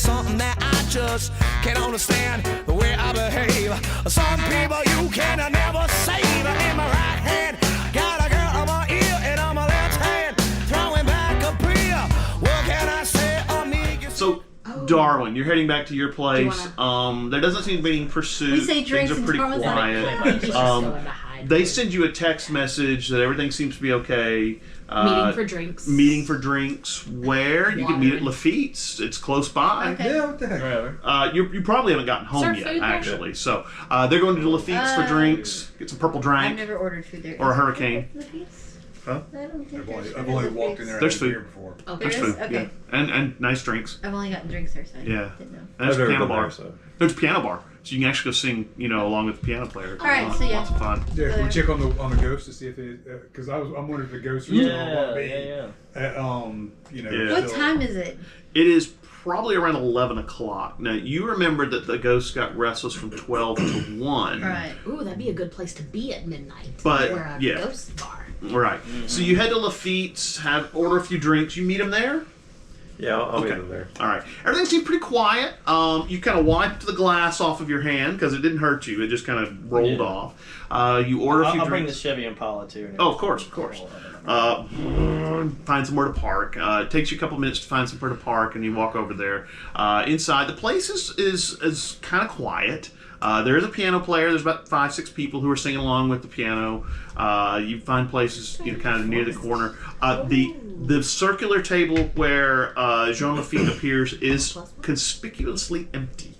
something that I just can't understand the way I behave. Some people you can never save. In my right hand, got a girl on my ear, and on my left hand, throwing back a beer. What can I say, amigo? So, Darwin, you're heading back to your place. There doesn't seem to be any pursuit. We say drinks Things are pretty and quiet. They send you a text message that everything seems to be okay. Meeting for drinks. Meeting for drinks. Where? You can meet at Lafitte's. It's close by. Okay. Yeah, what the heck? You probably haven't gotten home Serve yet, food there? actually. So they're going to Lafitte's for drinks. Get some purple I've drink never ordered food there. or a hurricane. Huh? I don't think I've only walked in there. There's and food. beer before. Oh, There's there is? food. Okay. Yeah. And nice drinks. I've only gotten drinks there, so I didn't know. And there's I've a never piano been bar. there, so. There's a piano bar, so you can actually go sing, along with the piano player. All right, so yeah. Lots of fun. Yeah, can we check on the ghost to see if it, because I'm wondering if the ghost was still on me. Yeah. What time is it? It is probably around 11 o'clock. Now, you remember that the ghost got restless from 12 to 1. Right. Ooh, that'd be a good place to be at midnight. But, or a yeah. ghost bar. Right. So you head to Lafitte's, order a few drinks. You meet him there? Yeah, I'll meet him there. All right. Everything seemed pretty quiet. You kind of wiped the glass off of your hand because it didn't hurt you. It just kind of rolled off. You order a few I'll bring the drinks. Chevy Impala too. Oh, of course. Find somewhere to park. It takes you a couple minutes to find somewhere to park, and you walk over there. Inside, the place is kind of quiet. There is a piano player. There's about 5-6 people who are singing along with the piano. You find places, kind of near the corner. The circular table where Jean Lafitte appears is conspicuously empty.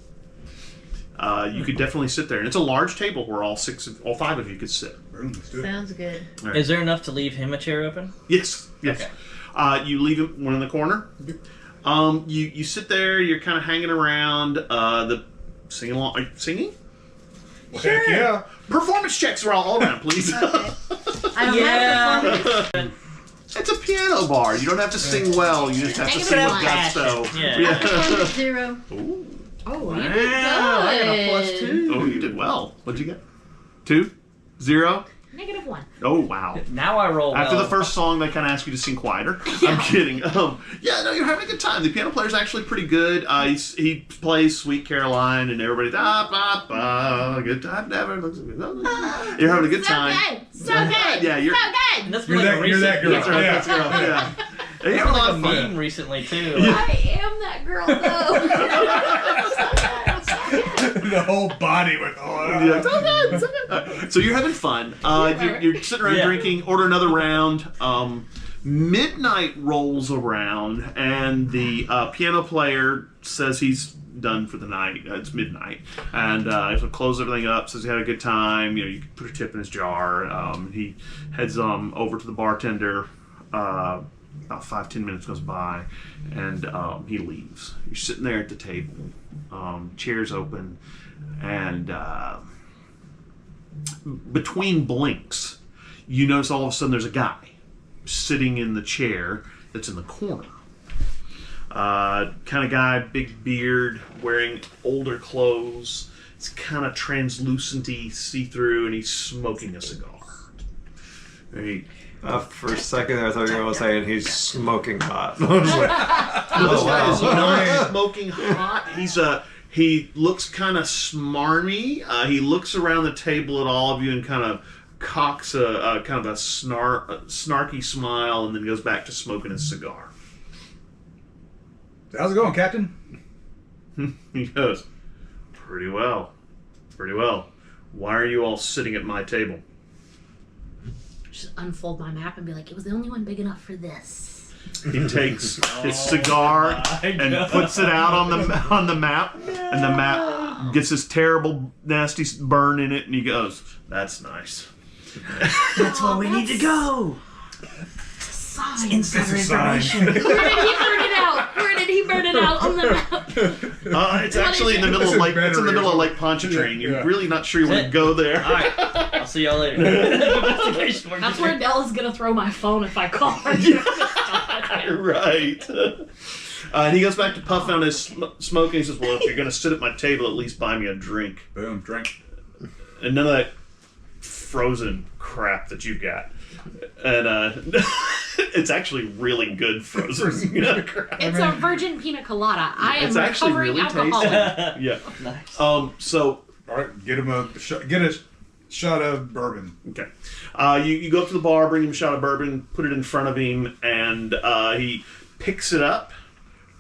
You could definitely sit there, and it's a large table where all 5 of you could sit. Sounds good. Right. Is there enough to leave him a chair open? Yes. Okay. You leave him one in the corner. You sit there. You're kind of hanging around. Singing along. Are you singing? Well, heck yeah. Performance checks are all around, please. Okay. I don't have performance. It's a piano bar. You don't have to sing well. You just have to sing with gusto. Yeah. Performance 0. Ooh. Oh, Wow, you did good. I got a +2. Oh, you did well. What'd you get? 2? 0? -1. Oh, wow. Now I roll After well. the first song, they kind of ask you to sing quieter. I'm kidding. No, you're having a good time. The piano player's actually pretty good. He plays Sweet Caroline, and everybody, good time never looks good. You're having a good time. So good. Yeah, you're. So good. And that's You're that girl. That's right, Yeah. that's girl. Yeah. And It's you're having a like lot a of fun. meme recently too. I am that girl, though. The whole body with all Yeah. So good. So you're having fun. You're sitting around drinking. Order another round. Midnight rolls around, and the piano player says he's done for the night. It's midnight, and he'll close everything up. Says he had a good time. You can put a tip in his jar. He heads over to the bartender. About 5-10 minutes goes by, and he leaves. You're sitting there at the table, chairs open, and between blinks, you notice all of a sudden there's a guy sitting in the chair that's in the corner. Kind of guy, big beard, wearing older clothes. It's kind of translucent-y, see-through, and he's smoking a cigar. For a second there, I thought you were going to say, and he's smoking hot. No, this guy is not smoking hot. He looks kind of smarmy. He looks around the table at all of you and kind of cocks a kind of a snarky smile, and then goes back to smoking his cigar. How's it going, Captain? He goes, pretty well. Why are you all sitting at my table? Just unfold my map and be like, it was the only one big enough for this. He takes his cigar and puts it out on the map, and the map gets this terrible, nasty burn in it, and he goes, "That's nice. That's where we need to go. Insider information. Where did he burn it out? Where did he burn it out on the map? It's actually in the middle of Lake. It's in the middle of Lake Pontchartrain. You're really not sure you want to go there. All right, I'll see y'all later. Investigation work. That's where Della's gonna throw my phone if I call her. Right. And he goes back to puff on his smoke, and he says, "Well, if you're going to sit at my table, at least buy me a drink." Boom, drink. And none of that frozen crap that you've got. And it's actually really good frozen. It's a virgin pina colada. I am It's actually recovering really alcoholic. Yeah. Nice. So All right, get a shot of bourbon. okay, you go up to the bar, bring him a shot of bourbon, put it in front of him, and he picks it up,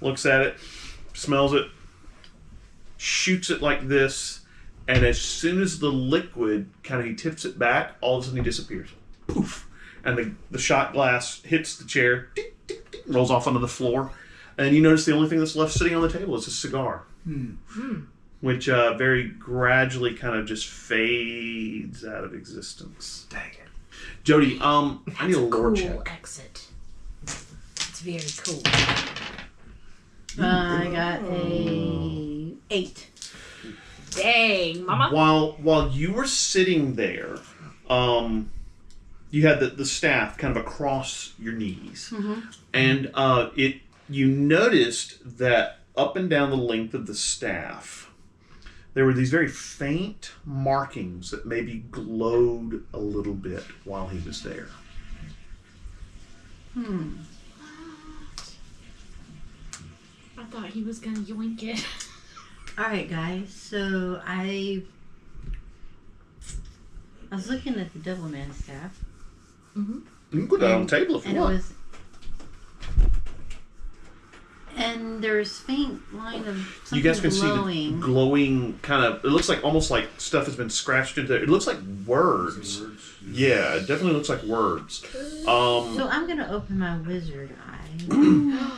looks at it, smells it, shoots it like this, and as soon as the liquid he tips it back, all of a sudden he disappears. Poof, and the shot glass hits the chair, ding, ding, ding, rolls off onto the floor, and you notice the only thing that's left sitting on the table is a cigar. Which very gradually kind of just fades out of existence. Dang it. Jody, I need a lore Cool check. exit. It's very cool. I got a 8. Dang, mama. While you were sitting there, you had the staff kind of across your knees, and you noticed that up and down the length of the staff, there were these very faint markings that maybe glowed a little bit while he was there. I thought he was gonna yoink it. Alright, guys, so I was looking at the Devilman staff. You can put that on the table if you And want. and there's faint line of something You guys can glowing. see the glowing kind of. It looks like almost like stuff has been scratched into. It looks like words. Yeah, it definitely looks like words. So I'm gonna open my wizard eye.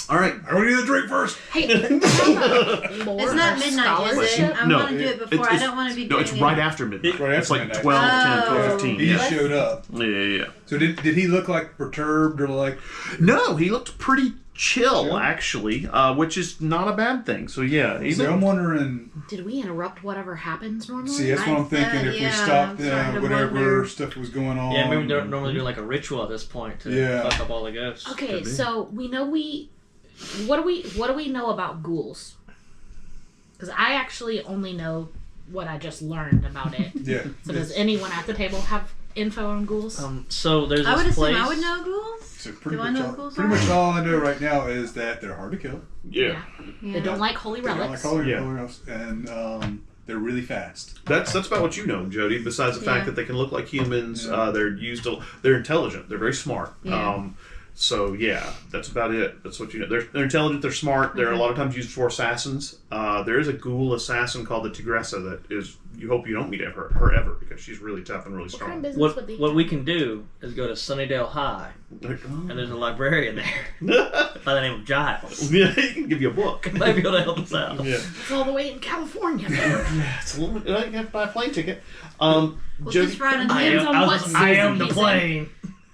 All right. I want to get a drink first. Hey, It's not midnight, is it? I No, want to do it before. I it's- don't want to be No, doing it's it. right after midnight. Right It's after like midnight. 12, 10, 12, Oh. 15. He Yeah. showed up. Yeah. So did he look like perturbed or like? No, he looked pretty chill, actually, which is not a bad thing. So yeah, See, I'm wondering. did we interrupt whatever happens normally? See, that's what I'm thinking. If we yeah, stopped I'm starting to whatever wonder. stuff was going on. Yeah, maybe we don't normally do like a ritual at this point to Yeah. fuck up all the ghosts. Okay, so we know what do we know about ghouls? Because I actually only know what I just learned about it. Yeah. So does anyone at the table have info on ghouls? So there's this I would assume place. I would know ghouls. So pretty Do I much know all, ghouls pretty are? much all I know right now is that they're hard to kill. Yeah. Yeah. They don't like holy They don't relics. like Yeah. colors, and they're really fast. That's about what you know, Jody. Besides the fact Yeah. that they can look like humans, Yeah. they're intelligent, they're very smart. Yeah. So yeah, that's about it. That's what you know. They're intelligent, they're smart. They're a lot of times used for assassins. There is a ghoul assassin called the Tigressa that is. You hope you don't meet her ever because she's really tough and really What kind of strong. business would they What we can do is go to Sunnydale High, and there's a librarian there Yeah, by the name of Giles. he can give you a book. Might be able to help us out. Yeah, It's all the way in California. it's a little bit. You have to buy a plane ticket. Well, Jody, just right on I him. am- on what I am season the he's plane.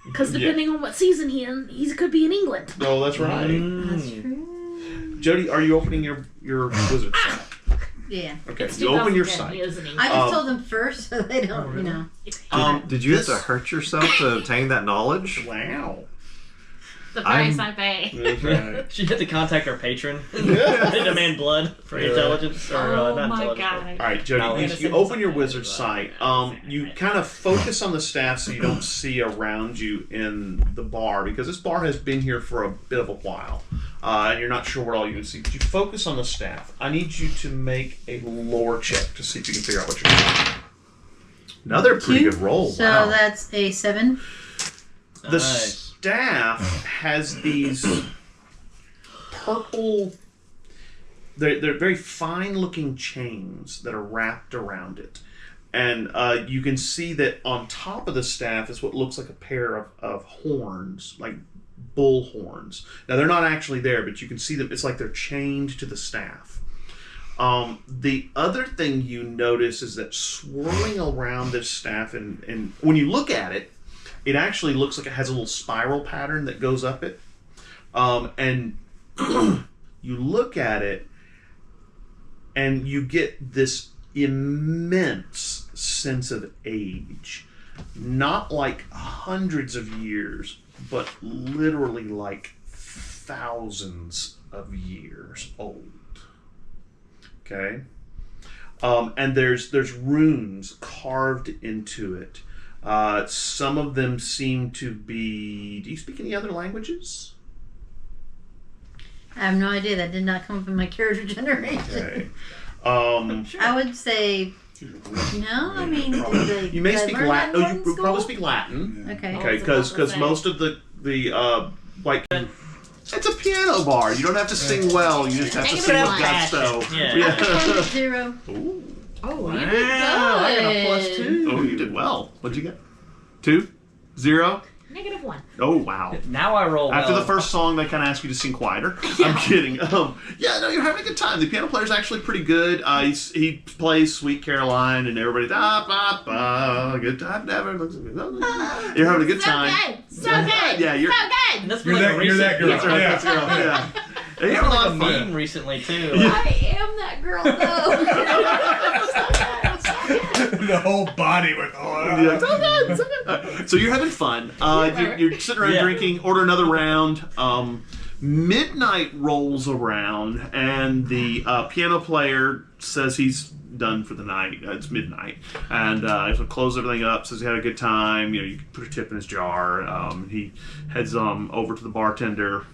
Because depending on what season he could be in England. oh, that's right. That's true. Jody, are you opening your wizard side? Yeah. Okay, It's you open your 2010, he site. is in I England. just told them first so they don't, you know. Did you have this- to hurt yourself to obtain that knowledge? Wow. The price I pay. That's right. She had to contact our patron. They demand blood for intelligence or Oh not my intelligence. god. All right, Jody, No, you innocent open your something. wizard site. You kind of focus on the staff so you don't see around you in the bar because this bar has been here for a bit of a while, and you're not sure what all you can see. But you focus on the staff. I need you to make a lore check to see if you can figure out what you're doing. Another pretty good roll. So Wow. that's a 7. The Nice. staff has these purple. They're very fine-looking chains that are wrapped around it, and you can see that on top of the staff is what looks like a pair of horns, like bull horns. Now they're not actually there, but you can see them. It's like they're chained to the staff. The other thing you notice is that swirling around this staff, and when you look at it, it actually looks like it has a little spiral pattern that goes up it. And you look at it, and you get this immense sense of age. Not like hundreds of years, but literally like thousands of years old. Okay? And there's runes carved into it. Some of them seem to be... Do you speak any other languages? I have no idea. That did not come up in my character generation. Okay. I would say no. I mean, You may speak Latin. Oh, you probably speak Latin. Okay. Okay, because most of the white... It's a piano bar. You don't have to sing well. You just have to sing with gusto. Yeah. 0. Ooh. Oh, Wow, you did good. I got a +2. Oh, you did well. What'd you get? 2? 0? -1. Oh, wow. Now I roll After well. the first song, they kind of ask you to sing quieter. I'm kidding. Yeah, no, you're having a good time. The piano player's actually pretty good. He plays Sweet Caroline, and everybody's good time never. You're having a good time. So good. Yeah, you're. So good. And that's You're been like that girl. That's right. Yeah. That's right. Yeah. And you have a like lot a of fun. meme recently too. I am that girl though. The whole body with Yeah, so you're having fun. You're sitting around drinking. Order another round. Midnight rolls around, and the piano player says he's done for the night. It's midnight, and he'll close everything up. Says he had a good time. You can put a tip in his jar. He heads over to the bartender.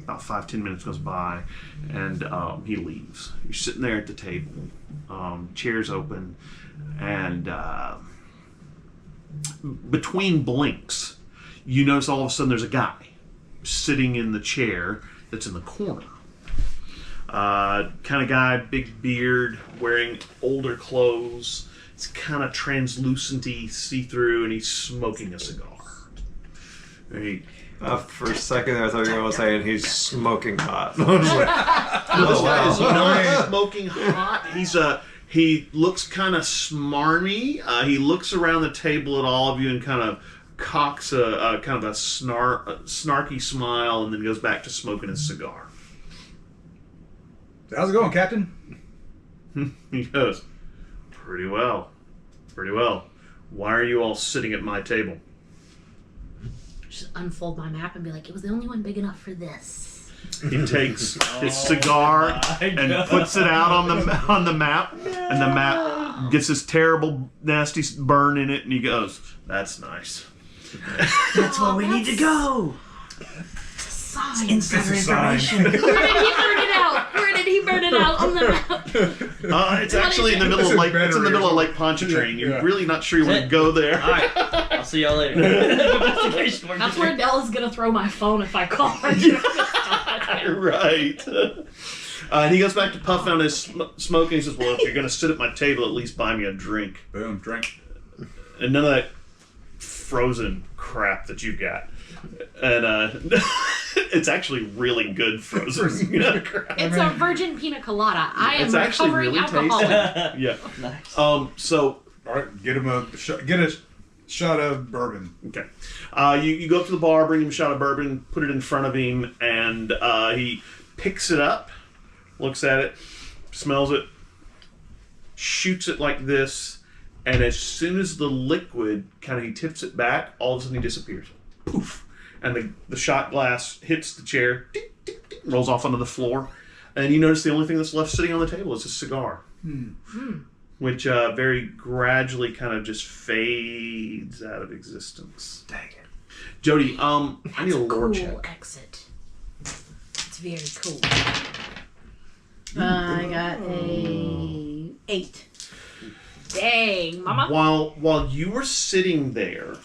About 5-10 minutes goes by, and he leaves. You're sitting there at the table. Chairs open, and between blinks, you notice all of a sudden there's a guy sitting in the chair that's in the corner. Kind of guy, big beard, wearing older clothes. It's kind of translucent-y, see-through, and he's smoking a cigar. For a second there, I thought you were saying he's smoking hot. No, this guy is not smoking hot. He looks kind of smarmy. He looks around the table at all of you and kind of cocks a kind of a snarky smile, and then goes back to smoking his cigar. How's it going, Captain? He goes, pretty well. Why are you all sitting at my table? Just unfold my map and be like, it was the only one big enough for this. He takes his cigar and puts it out on the map, and the map gets this terrible, nasty burn in it, and he goes, "That's nice." That's where we need to go. Inside information. Where did he burn it out? Where did he burn it out on the map? It's actually in the middle of Lake. It's in the middle of Lake Pontchartrain. You're really not sure you want to go there. All right, I'll see y'all later. Investigation work. That's where Della's gonna throw my phone if I call her. Right. And he goes back to puffing on his smoke, and he says, "Well, if you're going to sit at my table, at least buy me a drink." Boom, drink. And none of that frozen crap that you've got. And it's actually really good frozen crap. It's a virgin pina colada. I am It's actually recovering really alcoholic. Yeah. Nice. So All right, get a shot of bourbon. okay, you go up to the bar, bring him a shot of bourbon, put it in front of him, and he picks it up, looks at it, smells it, shoots it like this, and as soon as the liquid he tips it back, all of a sudden he disappears. Poof. And the shot glass hits the chair, ding, ding, ding, rolls off onto the floor, and you notice the only thing that's left sitting on the table is a cigar, which very gradually kind of just fades out of existence. Dang it. Jody, I need a lore Cool check. exit. It's very cool. I got a 8. Dang, mama. While you were sitting there,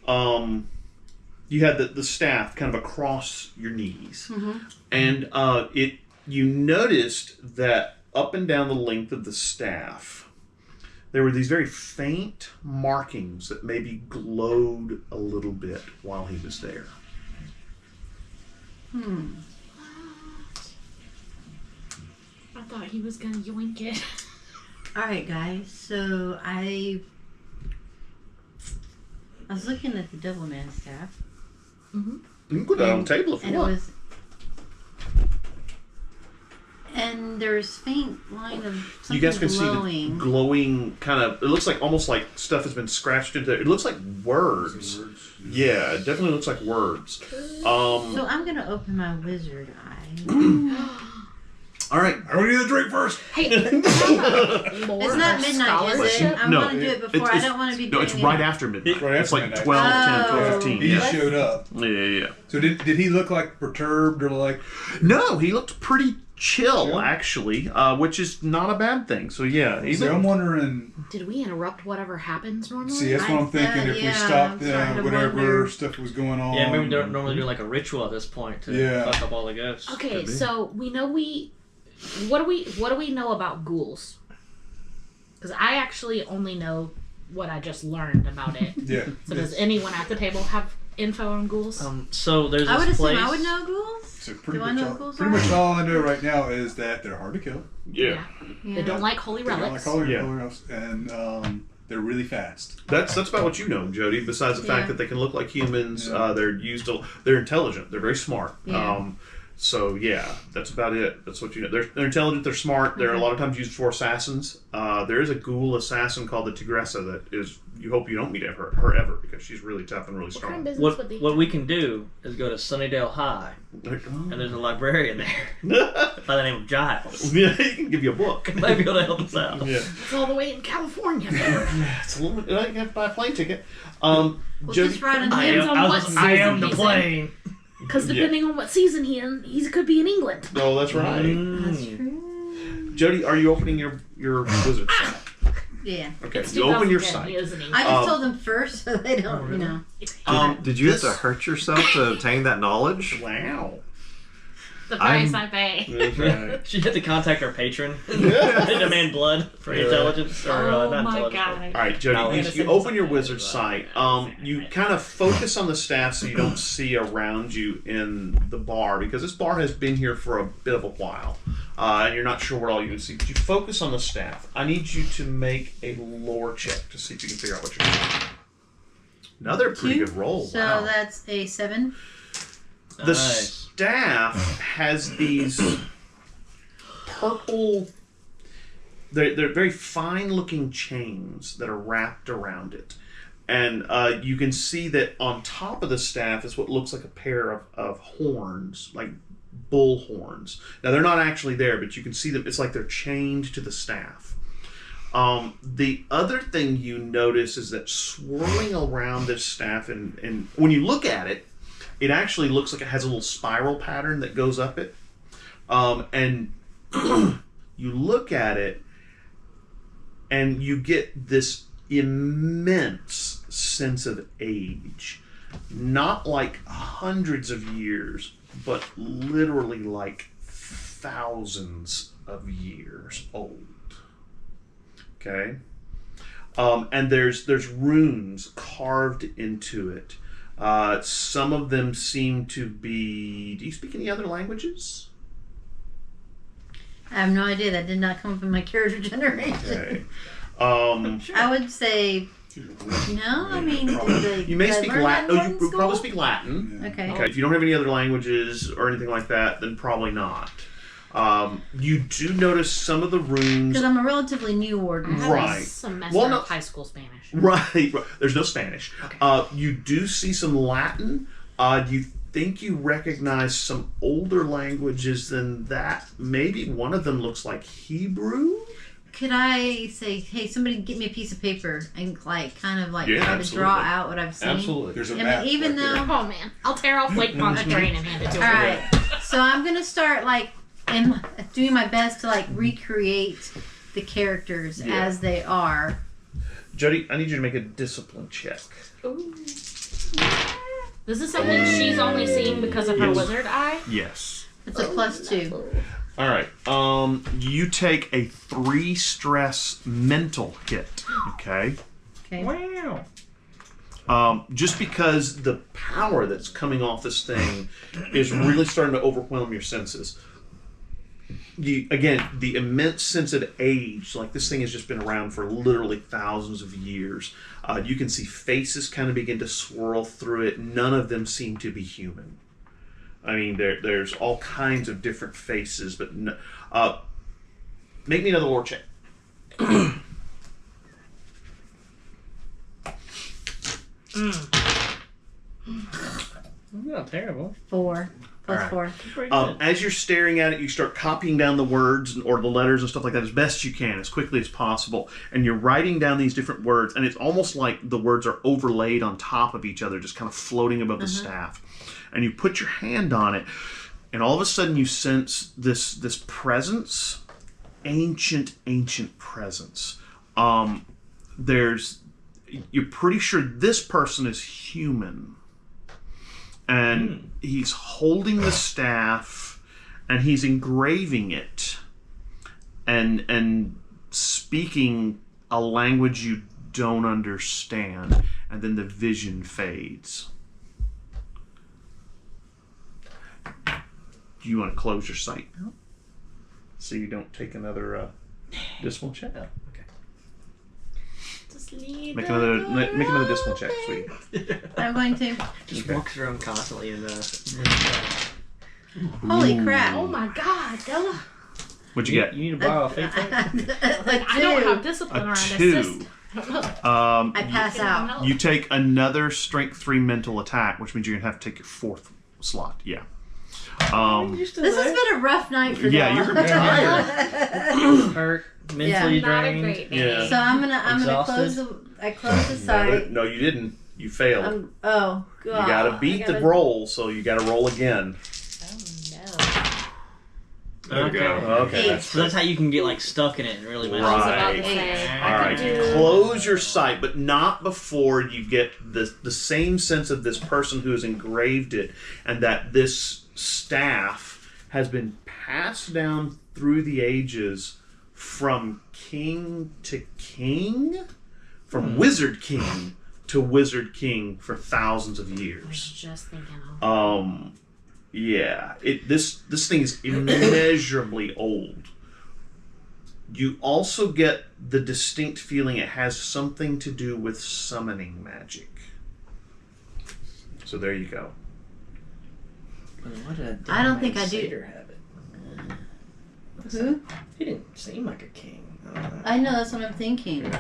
you had the staff kind of across your knees, and you noticed that up and down the length of the staff, there were these very faint markings that maybe glowed a little bit while he was there. I thought he was gonna yoink it. Alright, guys, so I was looking at the Devilman staff. You can put that on the table if you And it want. was. And there's faint line of something You guys can glowing. see the glowing kind of. It looks like almost like stuff has been scratched into it. It looks like words. Yeah, it definitely looks like words. So I'm gonna open my wizard eye. All right. I want to get a drink first. Hey, It's not midnight, is it? I No, want to do it before. I don't want to be No, doing it's it. right after midnight. Right It's after like midnight. 12, 10, 12, Oh. 15. He Yeah. showed up. Yeah. So did he look like perturbed or like? No, he looked pretty chill, actually, which is not a bad thing. So yeah, See, I'm wondering. did we interrupt whatever happens normally? See, that's what I'm thinking. If we yeah, stopped I'm starting to whatever wonder. stuff was going on. Yeah, maybe we don't normally do like a ritual at this point to fuck up all the ghosts. Okay, so we know what do we know about ghouls? Because I actually only know what I just learned about it. Yeah. So does anyone at the table have info on ghouls? So there's this I would assume place. I would know ghouls. So pretty Do I much, know all, ghouls pretty are? much all I know right now is that they're hard to kill. Yeah. They don't like holy They don't relics. like Yeah. color else, and they're really fast. That's about what you know, Jody. Besides the fact Yeah. that they can look like humans, Yeah. they're intelligent, they're very smart. Yeah. So yeah, that's about it. That's what you know. They're intelligent, they're smart. They're a lot of times used for assassins. There is a ghoul assassin called the Tigressa that is. You hope you don't meet her ever because she's really tough and really What kind of strong. business would they What we can do is go to Sunnydale High, and there's a librarian there by the name of Giles. Yeah, he can give you a book. Might be able to help us out. Yeah, It's all the way in California. it's a little bit. You have to buy a plane ticket. Well, Jody, just ride on I the am- on what I am season the he's plane. Because depending on what season he could be in England. oh, that's right. That's true. Jody, are you opening your wizard site? Yeah. Okay, It's you open your 2010, site. isn't he? I just told them first so they don't, you know. Did you have this- to hurt yourself to obtain that knowledge? Wow. The price I pay. That's right. She had to contact our patron. They demand blood for intelligence or Oh not my intelligence. god. All right, Jody, No, you innocent open your is wizard site. You kind of focus on the staff so you don't see around you in the bar because this bar has been here for a bit of a while, and you're not sure what all you can see. But you focus on the staff. I need you to make a lore check to see if you can figure out what you're doing. Another pretty good roll. So Wow. that's a 7. The Nice. staff has these purple. They're very fine looking chains that are wrapped around it. And you can see that on top of the staff is what looks like a pair of horns, like bull horns. Now, they're not actually there, but you can see them. It's like they're chained to the staff. The other thing you notice is that swirling around this staff, and when you look at it, it actually looks like it has a little spiral pattern that goes up it. And you look at it, and you get this immense sense of age. Not like hundreds of years, but literally like thousands of years old. Okay? And there's runes carved into it. Some of them seem to be... Do you speak any other languages? I have no idea. That did not come from my character generation. Okay. I would say no. I mean, You may did I speak learn Latin. that Oh, in you would school? probably speak Latin. Okay. Okay. If you don't have any other languages or anything like that, then probably not. You do notice some of the runes. Because I'm a relatively new warden. I had Right. a semester Well, no- of high school Spanish. Right. There's no Spanish. Okay. You do see some Latin. You think you recognize some older languages than that. Maybe one of them looks like Hebrew. Could I say, hey, somebody get me a piece of paper and like kind of like Yeah, try to draw absolutely. out what I've seen? Absolutely. There's a I mean, map. even right there. though- Oh man, I'll tear off Lake Pontchartrain and hand it to All him. right. So I'm gonna start like doing my best to like recreate the characters Yeah. as they are. Jody, I need you to make a discipline check. Ooh. This is something she's only seen because of her Yes. wizard eye. Yes. It's a +2. All right. You take a 3 stress mental hit. Okay. Okay. Wow. Just because the power that's coming off this thing is really starting to overwhelm your senses. Again, the immense sense of age, like this thing has just been around for literally thousands of years. You can see faces kind of begin to swirl through it. None of them seem to be human. I mean, there's all kinds of different faces, but no, make me another lore check. Not terrible. 4. Plus 4. Pretty good. As you're staring at it, you start copying down the words or the letters and stuff like that as best you can, as quickly as possible. And you're writing down these different words, and it's almost like the words are overlaid on top of each other, just kind of floating above the staff. And you put your hand on it, and all of a sudden you sense this presence, ancient presence. You're pretty sure this person is human. And he's holding the staff, and he's engraving it, and speaking a language you don't understand, and then the vision fades. Do you want to close your sight? No. So you don't take another dismal check? Okay. Make another dismal check, sweetie. I'm going to. Just walks around constantly in Holy crap. Oh my God, Della. What'd you get? You need to borrow a faith point? I don't have discipline A around 2. this. I don't know. I pass out. You take another strength 3 mental attack, which means you're gonna have to take your 4th slot. Yeah. This has been a rough night for Yeah, Della. you're tired. Hurt, mentally Not a drained. great day. Yeah. So I'm gonna Exhausted. close the sight. No, you didn't. You failed. Oh god. You gotta beat the roll, so you gotta roll again. Oh Okay. Okay. So that's how you can get like stuck in it and really mess no. I was up. about to Right. say. All right, you close your sight, but not before you get the same sense of this person who has engraved it, and that this staff has been passed down through the ages from king to king, from wizard king to wizard king for thousands of I was years. just thinking of Yeah, this thing is immeasurably old. You also get the distinct feeling it has something to do with summoning magic. So there you go. I don't think I do. Have it. Who? He didn't seem like a king. I don't know. I know, that's what I'm thinking.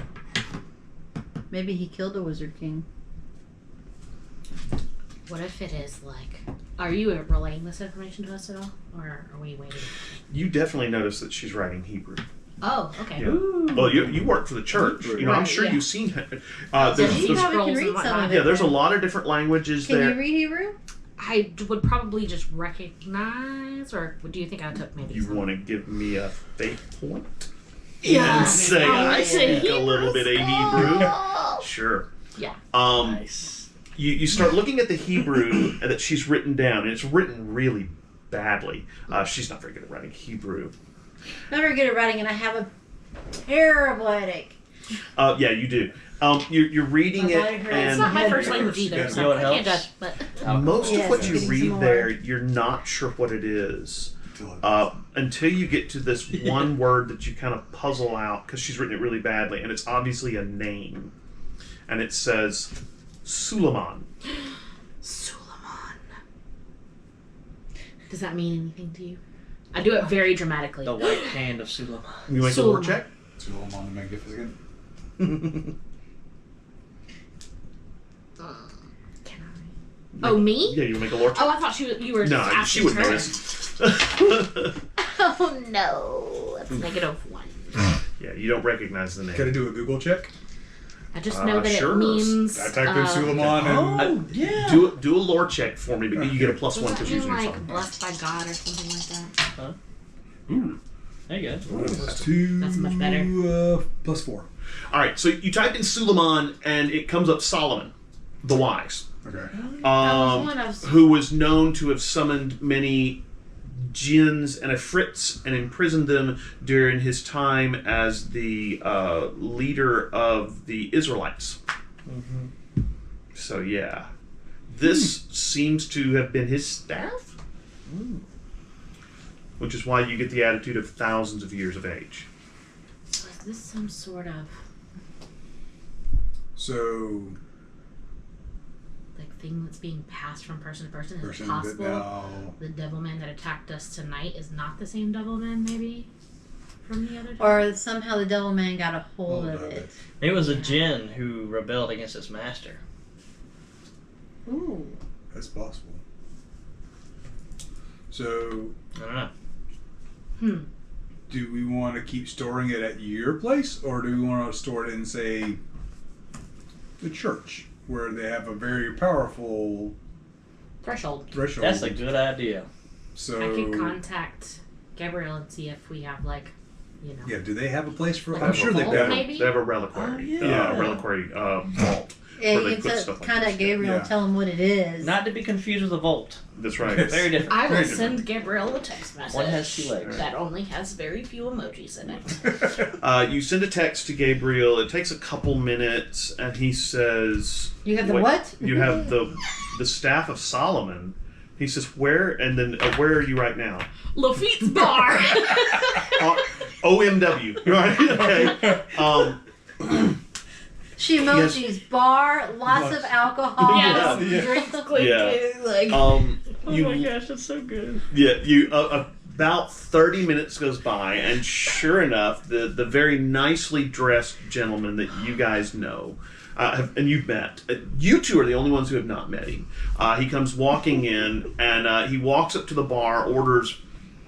Maybe he killed a wizard king. what if it is like. Are you relaying this information to us at all? Or are we waiting? You definitely notice that she's writing Hebrew. Oh, okay. Yeah. Well, you work for the church. You know, I'm Right, sure yeah. you've seen her. Yeah, There's, See there's- how we can scrolls read and some whatnot. of it. yeah, there's a then. lot of different languages Can there. you read Hebrew? I would probably just recognize, or do you think I took maybe You some? want to give me a fate point? Yeah. And say Oh, I say speak a little bit of Hebrew. Sure. Yeah. Nice. You start looking at the Hebrew that she's written down, and it's written really badly. She's not very good at writing Hebrew. Not very good at writing, and I have a terrible headache. Yeah, you do. You're reading My it, body hurts. It's and not my head first hurts. language either, You so know what I can't helps? judge. But most Yes, of what I'm you getting read some there, more. you're not sure what it is. Until you get to this one word that you kind of puzzle out, because she's written it really badly, and it's obviously a name. And it says Suleiman. Suleiman. Does that mean anything to you? I do it very dramatically. The white hand of Suleiman. You make a lore Suleiman. check? Suleiman the Magnificent. Can I? Oh, me? Yeah, you make a lore check? Oh, I thought you were No, asking she wouldn't her. notice. Oh no, that's -1. Yeah, you don't recognize the name. Can I do a Google check? I just know that sure. it means. I typed in Suleiman and yeah. Do a lore check for me, but you get a +1 Does that because you're mean using your like phone. blessed by God or something like that? There you go. plus 2. That's much better. Plus 4. All right, so you type in Suleiman, and it comes up Solomon, the wise, Okay. That was one I was- who was known to have summoned many jinns and afrits and imprisoned them during his time as the leader of the Israelites. So yeah, this seems to have been his staff, which is why you get the attitude of thousands of years of age. So is this some sort of So, like thing that's being passed from person to person? Is person it that possible now. the Devilman that attacked us tonight is not the same Devilman, maybe from the other time? Or somehow the Devilman got a hold of it. It was a djinn who rebelled against its master. Ooh. That's possible. So, I don't know. do we want to keep storing it at your place, or do we want to store it in, say, the church, where they have a very powerful Threshold. threshold? That's a good idea. So, I can contact Gabrielle and see if we have yeah, do they have a place for? Like I'm a sure they vault, do. maybe? They have a reliquary. Oh, yeah. Reliquary vault. Yeah, where they you put can stuff like kind this. of Gabriel Yeah. tell him what it is. Not to be confused with a vault. That's right. Yes. Very different. I will Very send Gabrielle a text message. One has 2 legs. That only has very few emojis in it. You send a text to Gabriel. It takes a couple minutes, and he says, You have the "Wait, what? You have the staff of Solomon." He says, "Where?" And then, "Where are you right now?" Lafitte's bar. OMW. Right? Okay. She emojis bar, lots of alcohol, Yes. drinks. Yeah. Oh my gosh, that's so good. Yeah, about 30 minutes goes by, and sure enough, the very nicely dressed gentleman that you guys know, and you've met, you two are the only ones who have not met him. He comes walking in, and he walks up to the bar, orders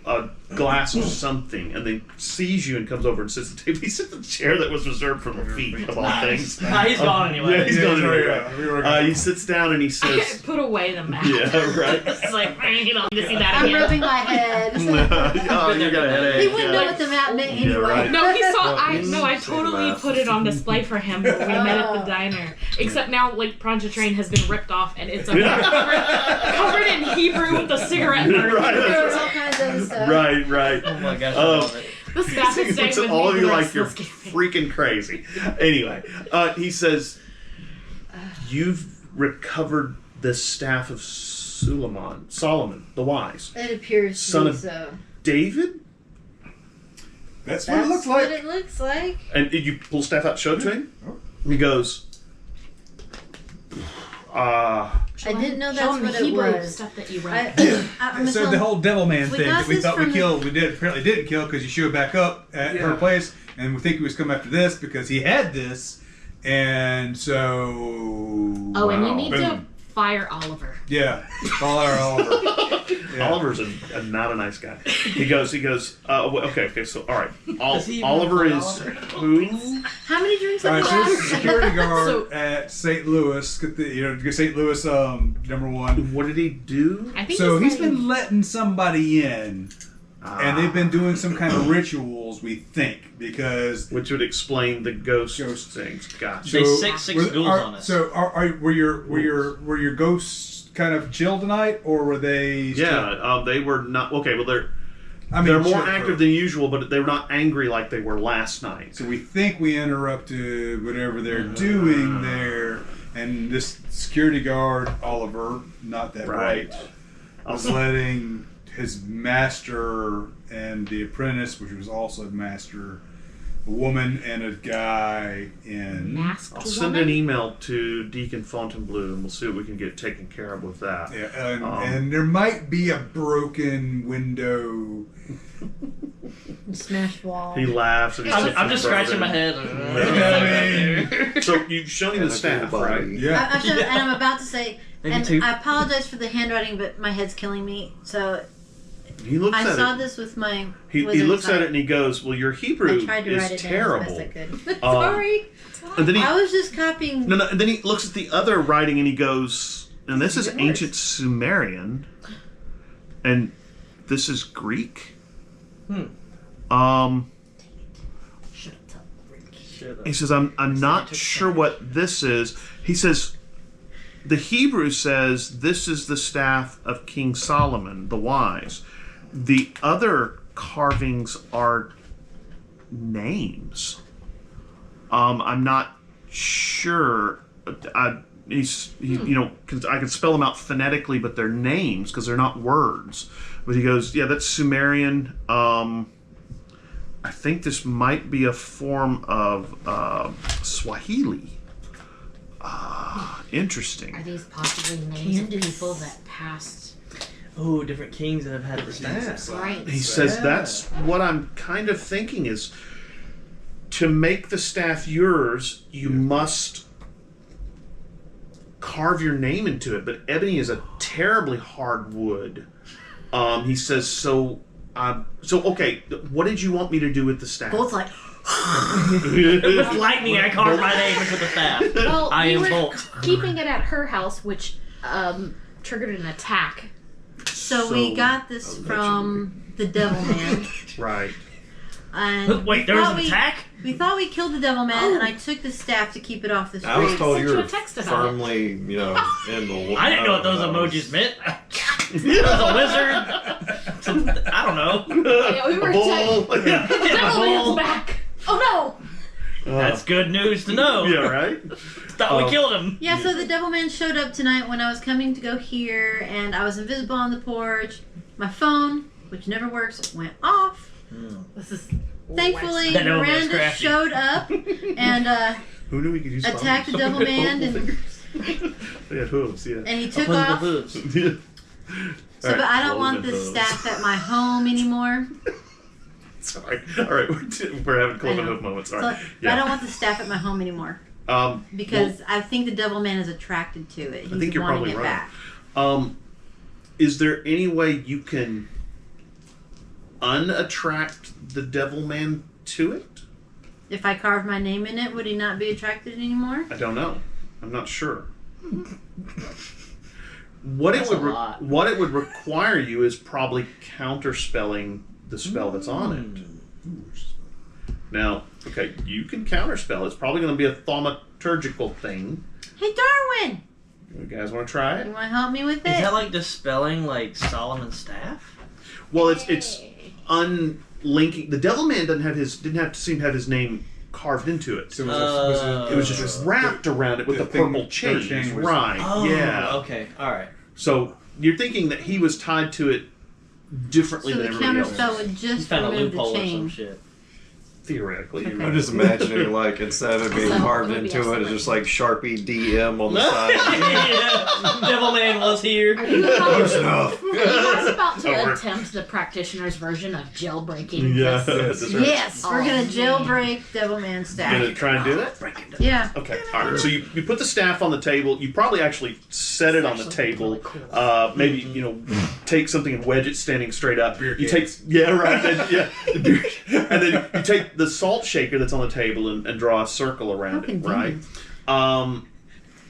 a glass of something, and then sees you and comes over and sits at the table. He sits in the chair that was reserved for Lafitte, of all things. Nah, he's gone anyway. Yeah, he's gone anyway. Yeah. He sits down and he says, Put away the map. yeah, right. It's like, you don't need to see that I'm again. rubbing my head. Oh, you got a headache. He wouldn't know what the map meant anyway. right. No, he saw. Well, I totally put it on display for him when we met at the diner. Except now, like, Pontchartrain has been ripped off, and it's covered in Hebrew with a cigarette burn. Right. There was all kinds of stuff. Right. Oh my gosh, I love it. This map is staying Looks with at me all of the you rest like you're of this game. freaking crazy. Anyway, he says, "You've recovered the staff of Solomon, the wise, It appears to Son be of- so. David." That's what it looks what like. it looks like. And did you pull staff out, show it to him? He goes, I didn't know Show that's him the what it Hebrew was. stuff that you I, wrote. I'm So the whole Devilman We thing got that we this thought we from killed, apparently didn't kill because he showed back up at her place, and we think he was coming after this because he had this, and so. Oh, and you need to Boom. fire Oliver. Yeah, Oliver. Yeah. Oliver's not a nice guy. He goes, okay, so, all right. Does he even Oliver play is Oliver? who? How many drinks All have right, you so this is had? security guard So- at St. Louis. St. Louis, number one. What did he do? I think So he's like- been letting somebody in, and they've been doing some kind of rituals. We think because Which would explain the ghost Ghost. things. Gotcha. They six ghouls on us. So were your ghosts kind of chill tonight, or were they? Yeah, they were not okay. Well, they're chill more for- active than usual, but they were not angry like they were last night. So we think we interrupted whatever they're doing there, and this security guard Oliver, not that Right. bright, was letting his master and the apprentice, which was also a master, a woman and a guy in. masked I'll send woman? an email to Deacon Fontainebleau, and we'll see what we can get taken care of with that. Yeah, and there might be a broken window. Smash wall. He laughs. And I'm just scratching my head. So you've shown him the staff, right? Yeah. I'm sure, and I'm about to say, Maybe and two. I apologize for the handwriting, but my head's killing me. So He looks I at saw it. this with my. He wizard's looks at eye. it and he goes, "Well, your Hebrew I tried to is write it terrible." down as best I could. Sorry. And then he I was just copying. no. And then he looks at the other writing and he goes, "And this is Even worse. ancient Sumerian, and this is Greek." Shut up, Rick. He says, I'm not sure what this is. He says, the Hebrew says this is the staff of King Solomon, the wise. The other carvings are names. I'm not sure. Cause I can spell them out phonetically, but they're names because they're not words. But he goes, yeah, that's Sumerian. I think this might be a form of Swahili. Interesting. Are these possibly names of people that passed? Oh, different kings that have had the staff. Right. He says that's what I'm kind of thinking is to make the staff yours, you must carve your name into it. But ebony is a terribly hard wood. He says, so okay, what did you want me to do with the staff? Bolt's like, With lightning, I carved my name into the staff. Well, I we am were Bolt. keeping it at her house, which triggered an attack. so we got this from the Devilman. Right. And Wait, there was an attack? We thought we killed the Devilman, and I took the staff to keep it off the street. I was told Sent you you were a text about firmly, in the. I didn't know what those emojis meant. There was a wizard. I don't know. Yeah, we were Bull. Devilman's back. Oh no! That's good news to know. Yeah, right? Thought we killed him. Yeah, so the Devilman showed up tonight when I was coming to go here, and I was invisible on the porch. My phone, which never works, went off. This is Thankfully, That Devilman's Miranda crafty. showed up and Who knew we could use attacked the spiders? Devilman, and They had hooves, yeah. he took Opposable off. hooves. Yeah. So, but I don't want the staff at my home anymore. Sorry. All right, we're having cloven I know. hoof moments. So, All right. I don't want the staff at my home anymore because I think the Devilman is attracted to it. He's think you're wanting probably it right. back. Is there any way you can unattract the Devilman to it? If I carve my name in it, would he not be attracted anymore? I don't know. I'm not sure. What That's it would a lot. what it would require you is probably counterspelling the spell that's on it. Now, okay, you can counterspell. It's probably going to be a thaumaturgical thing. Hey, Darwin! You guys want to try You it? want to help me with it? Is that like dispelling like Solomon's staff? Well, it's unlinking. The Devilman didn't seem to have his name carved into it. So It was just wrapped around it with the the purple thing- chains. chain was- Right. Oh, yeah. Okay. All right. So you're thinking that he was tied to it differently So than the everybody else. counterspell would You just found a remove the loophole or some chain. shit. Theoretically. Okay. I'm just imagining, like, instead of it being So, carved maybe into I'll it, it's select- just like Sharpie DM on the side. Devilman was here. Are you guys, enough. are you guys about to Over. attempt the practitioner's version of jailbreaking? Yeah. this? Yes, we're going to Oh. jailbreak Devilman staff. Gonna try and do it? Yeah. Okay. All right. So you put the staff on the table. You probably actually set it on the table. Maybe take something and wedge it standing straight up. Beer You can. take the beer, and then you take the salt shaker that's on the table and draw a circle around it. Right. How's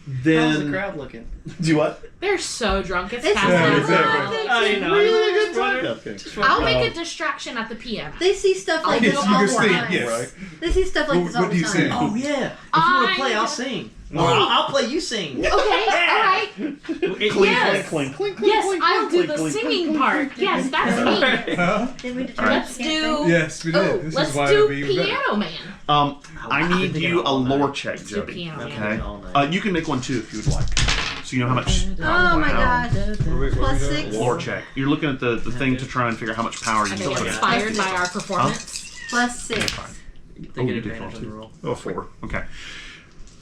the Then crowd looking? do what? They're so drunk. It's It's past Yeah, their exactly. time. Oh, you know. Really good Just time. wondering. I'll make a distraction at the piano. They see stuff like Yes, this you all can the sing, time. yes. They see stuff like What- this all what the do you time. sing? Oh yeah. If you want to play, I'll sing. Or I'll play. You sing. Okay, alright. Yes. Clink, clink, clink, Yes, clink, I'll do clink, the clink, singing part. Yes, that's me. Huh? Did we determine Let's you can't do. sing? Yes, we did. Oh, This let's is why do it'd be even better. Piano Man. I need you a lore check, Let's do Jody. Piano Man. Okay. All night. You can make one too if you would like. So you know how much. Oh my Wow. gosh. Plus 6. Lore check. You're looking at the thing to try and figure out how much power you Are can they put in. inspired by our performance? Plus 6. They Oh, get you did advantage fall on the too. roll. Oh, 4. Okay.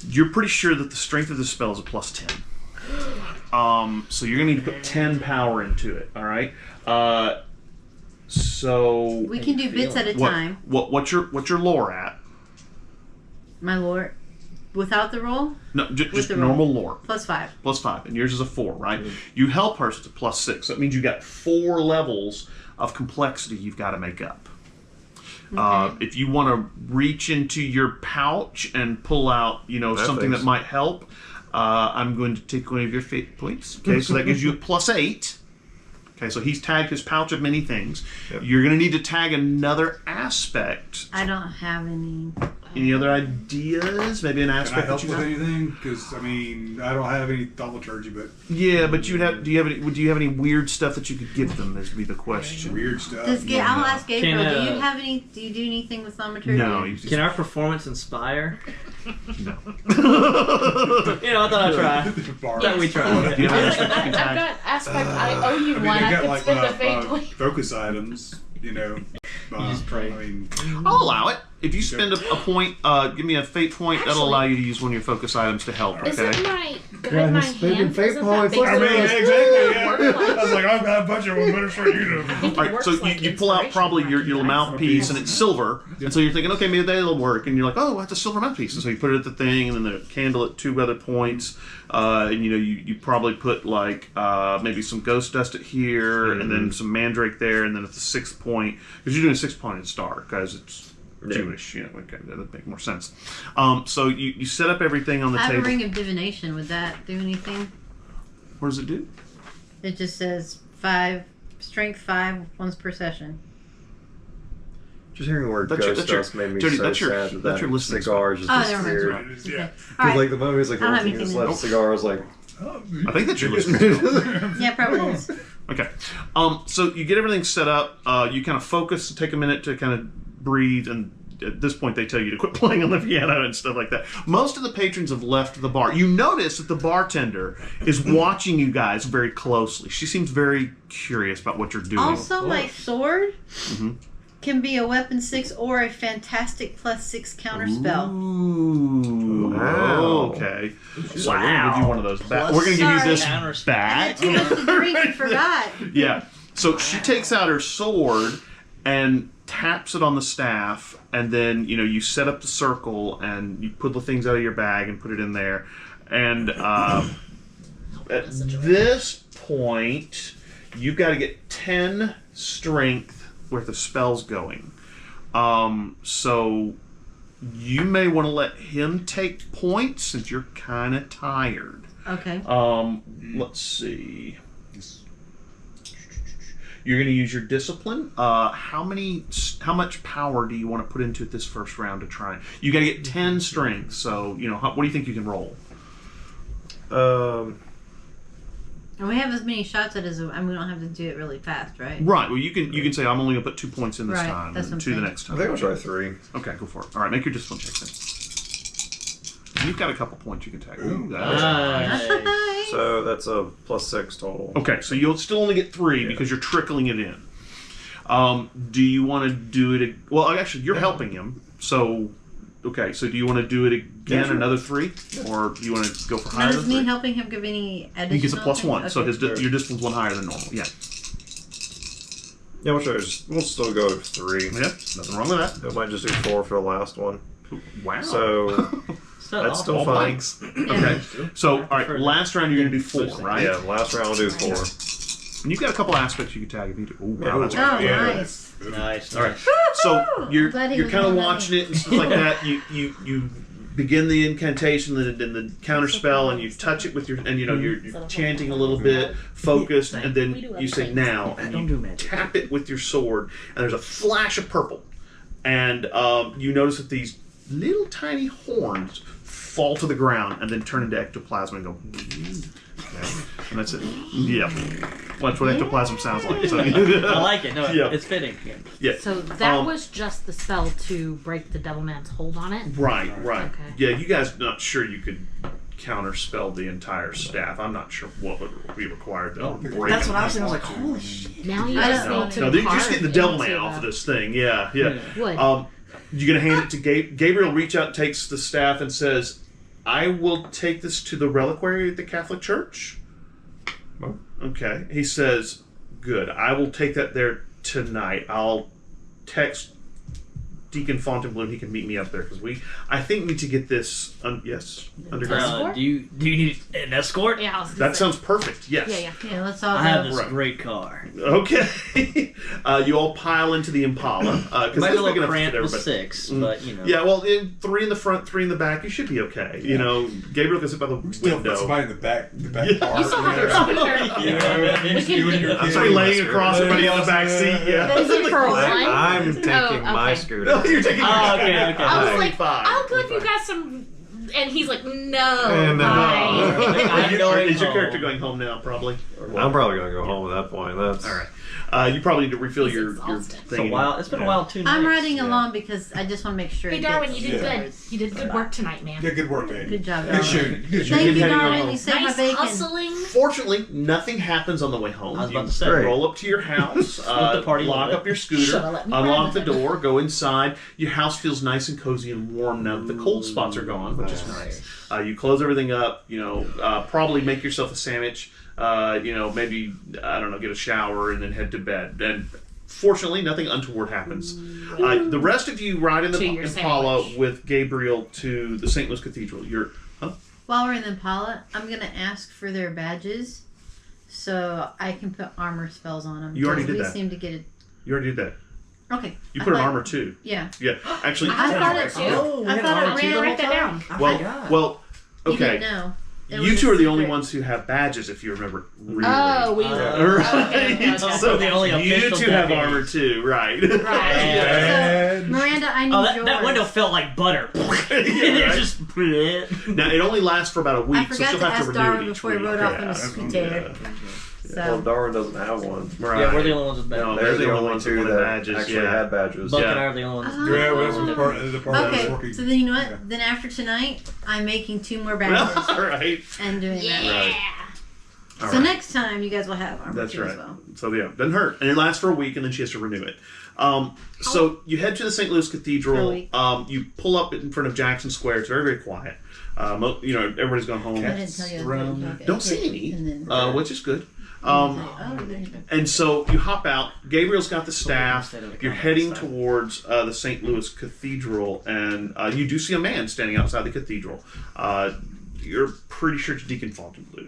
You're pretty sure that the strength of this spell is a plus 10. So you're gonna need to put 10 power into it. All right. So We can do bits at a time. what's your lore at? My lord. Without the roll, No, just the normal lore. plus 5. Plus 5, and yours is a 4, right? You help her, so it's a plus 6. That means you got 4 levels of complexity you've got to make up. If you want to reach into your pouch and pull out, something that might help, I'm going to take one of your fate points. Okay, so that gives you a plus 8. Okay, so he's tagged his pouch of many things. Yep. You're going to need to tag another aspect. I don't have any. Any other ideas? Maybe an Can I aspect help that you with have? anything? Because I mean, I don't have any thaumaturgy, but Yeah, but you'd have. Do you have any weird stuff that you could give them? Is be the question. weird stuff. I'll ask Gabriel. Can, Do you have any? Do you do anything with thaumaturgy? No, you just, Can our performance inspire? no. I thought I'd try. Bar. Thought we try. Do you have an I've aspect you can tag? got aspect. I owe you I mean, one. I I got could like spend a fate point. focus items, just pray. I mean, I'll allow it. if you spend a point, give me a fate point. That'll allow you to use one of your focus items to help. Okay. Isn't my Yeah, guide my he's spending hand? fate Isn't points. that I mean, basically exactly. Yeah. what it works I was like, I've got a bunch of them. Better for you to. I think All it right, works so like you pull out inspiration probably from your guides. mouthpiece, and it's silver, and so you're thinking, okay, maybe that'll work, and you're like, oh, that's a silver mouthpiece, and so you put it at the thing, and then the candle at 2 other points, and you probably put like maybe some ghost dust at here, and then some mandrake there, and then at the 6th point, because you're doing a 6-pointed star, because it's Jewish, okay, that would make more sense. So you set up everything on the I have table. a ring of divination. Would that do anything? What does it do? It just says 5, strength 5, once per session. Just hearing the word That's your- ghost that's your- dust made me Jody, so that's your- sad that's your listening cigar just Oh, never disappeared. mind. Yeah. Okay. All Because right. like the moment is like I don't the have only thing that's anything left cigar is like I think that's your listening. Yeah, probably is. Okay. So you get everything set up. You kind of focus, take a minute to kind of breathe, and at this point they tell you to quit playing on the piano and stuff like that. Most of the patrons have left the bar. You notice that the bartender is watching you guys very closely. She seems very curious about what you're doing. Also, my sword Mhm. can be a weapon 6 or a fantastic +6 counter spell. Ooh. Wow. Okay. So we're gonna give you one of those back. We're gonna give you this Sorry. I back. had too much to drink and forgot. Yeah. So she takes out her sword and taps it on the staff, and then you set up the circle and you pull the things out of your bag and put it in there. And at this point, you've got to get 10 strength worth of spells going. So you may want to let him take points since you're kind of tired. Okay. Let's see. You're going to use your discipline. How much power do you want to put into it this first round to try? You got to get 10 strength. So what do you think you can roll? And we have as many shots at as we don't have to do it really fast, right? Right. Well, you can say I'm only going to put 2 points in this Right, time, that's and what 2 I'm the saying. next I time. think I'll try 3. Okay, go for it. All right, make your discipline check then. You've got a couple points you can take. Ooh, Nice. So that's a +6 total. Okay, so you'll still only get 3 because you're trickling it in. Do you want to do it? Well, actually, you're helping him. So, okay. So, do you want to do it again, sure. another 3, or do you want to go for Now, higher does than me 3? helping him give any additional? He gets a +1, so Okay. your discipline's 1 higher than normal. Yeah. Yeah, we'll still go 3. Yeah. Nothing wrong with that. It might just do 4 for the last one. Wow. So So that's still all fine. blanks. Okay. So, all right. Last round you're gonna do 4, right? Yeah, last round we'll do 4. And you've got a couple aspects you can tag if you do. Ooh, wow, that's Oh, great. nice. Nice. All right. So you're Glad he was kind of one of watching it and stuff like that. You begin the incantation and the counter spell, and you touch it with your you're chanting a little bit, focused, and then you say now, and you tap it with your sword, and there's a flash of purple, and you notice that these little tiny horns fall to the ground and then turn into ectoplasm and go. Okay. And that's it. Yeah. Well, that's what ectoplasm sounds like. So, I like it. No, Yeah. it's fitting. yeah. So that was just the spell to break the Devilman's hold on it? Right. Okay. Yeah, you guys not sure you could counterspell the entire staff. I'm not sure what would be required to break. That's what I was thinking. I was like, holy shit. Now you I just don't know. need to No, they're just carve getting the Devilman into off of the this thing. Yeah. wood. You're gonna hand it to Gabriel. Reach out, takes the staff, and says, "I will take this to the reliquary at the Catholic Church." Oh. Okay. He says, "Good. I will take that there tonight. I'll text Deacon Fontainebleau. He can meet me up there because I think need to get this. Underground. Do you need an escort? Yeah, I was gonna That say. sounds perfect. Yes. Yeah. Yeah, let's all I have go. this Right. great car. Okay. You all pile into the Impala because Might be a it's big little enough for cramped with everybody. 6, but you know. Yeah, well, 3 in the front, 3 in the back. You should be okay. You know, Gabriel can sit by the Still put window. somebody in the back Yeah. part. You still have your scooter. You and your I'm kid. sorry, laying across somebody in the back seat. Yeah. Is it for one? I'm taking my okay. scooter. No, you're taking. Oh, okay, okay. I was like, 25. I'll give you guys some. And he's like, no. No. bye. I'm going Is your home. character going home now? Probably. Or what? I'm probably gonna go home at that point. That's All right. You probably need to refill He's your exhausted. thing. It's been a while, 2 nights. I'm riding along because I just want to make sure. Hey, it Darwin, gets- you did good. You did good work tonight, man. Yeah, good work, baby. Good job, Good Darwin. shooting. Good Thank shooting. you, Good heading Darwin. along. You saved Nice my bacon. hustling. Fortunately, nothing happens on the way home. I was about You to say. roll up to your house, the party a lock little up your scooter, Should've let me unlock grab the it. door, go inside. Your house feels nice and cozy and warm now that the cold spots are gone, which is nice. You close everything up. Probably make yourself a sandwich. Maybe I don't know, get a shower and then head to bed. And fortunately, nothing untoward happens. The rest of you ride in the To your Impala sandwich. with Gabriel to the St. Louis Cathedral. While we're in the Impala, I'm going to ask for their badges so I can put armor spells on them. You already because did we that. seem to get it. You already did that. Okay. You I put an thought- armor too. Yeah. Yeah, actually. I thought it too. Oh, we I had thought armor it too the ran. whole Write that time? down. Well, You okay. didn't know. It You was two a are the only secret. ones who have badges, if you remember. Really. Oh, we. Right. So the only you official two have deputies. armor too, right? Right. And So, Miranda, I need Oh, yours. that window felt like butter. Yeah, It right? just. Now it only lasts for about a I week, so forgot she'll to have to ask renew Darwin it each before he week. rode off in Yeah. a scooter. Well, So, Darwin doesn't have one. Right. Yeah, we're the only ones with No, badges. they're the only ones two with that badges. actually Yeah. had badges. Buck Yeah. and I are the only ones. Oh. yeah, well, that's part of the part that was okay, working. so then you know what? Yeah. Then after tonight, I'm making 2 more badges All right. and doing that. Yeah. All So right. next time, you guys will have armor That's too right. as well. So yeah, doesn't hurt, and it lasts for a week, and then she has to renew it. So you head to the St. Louis For a Cathedral. week. You pull up in front of Jackson Square. It's very, very quiet. Everybody's gone home. I didn't tell you. Okay. Don't see any, And then, which is good. then- And so you hop out. Gabriel's got the staff. You're heading towards the St. Louis Cathedral, and you do see a man standing outside the cathedral. You're pretty sure it's Deacon Fontainebleau.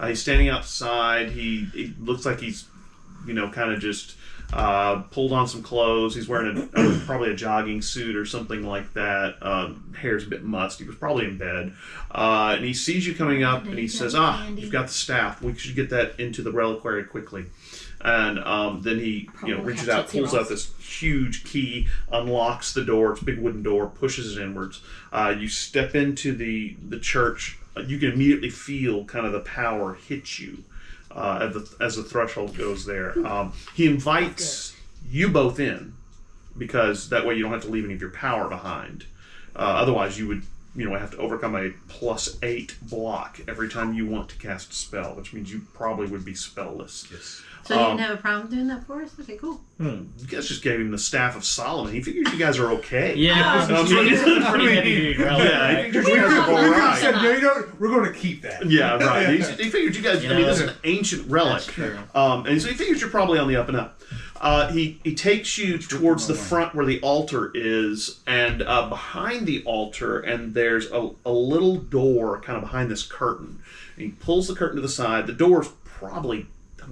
He's standing outside. He looks like he's, kind of just pulled on some clothes. He's wearing probably a jogging suit or something like that. Hair's a bit mussed. He was probably in bed. And he sees you coming up, and he says, you've got the staff. We should get that into the reliquary quickly. And then he reaches out, pulls out this huge key, unlocks the door. It's a big wooden door, pushes it inwards. You step into the church. You can immediately feel kind of the power hit you as the threshold goes there. He invites you both in because that way you don't have to leave any of your power behind. Otherwise, you would have to overcome a +8 block every time you want to cast a spell, which means you probably would be spellless. Yes. So you didn't have a problem doing that for us? Okay, cool. You guys just gave him the Staff of Solomon. He figured you guys are okay. Yeah, I mean, it's a pretty heavy duty relic. Yeah, he figured you We guys are all right. said, we're going to keep that. Yeah, right. He figured you guys. I mean, this is an ancient relic, That's true. and so he figures you're probably on the up and up. He takes you towards the front where the altar is, and behind the altar, and there's a little door kind of behind this curtain. And he pulls the curtain to the side. The door's probably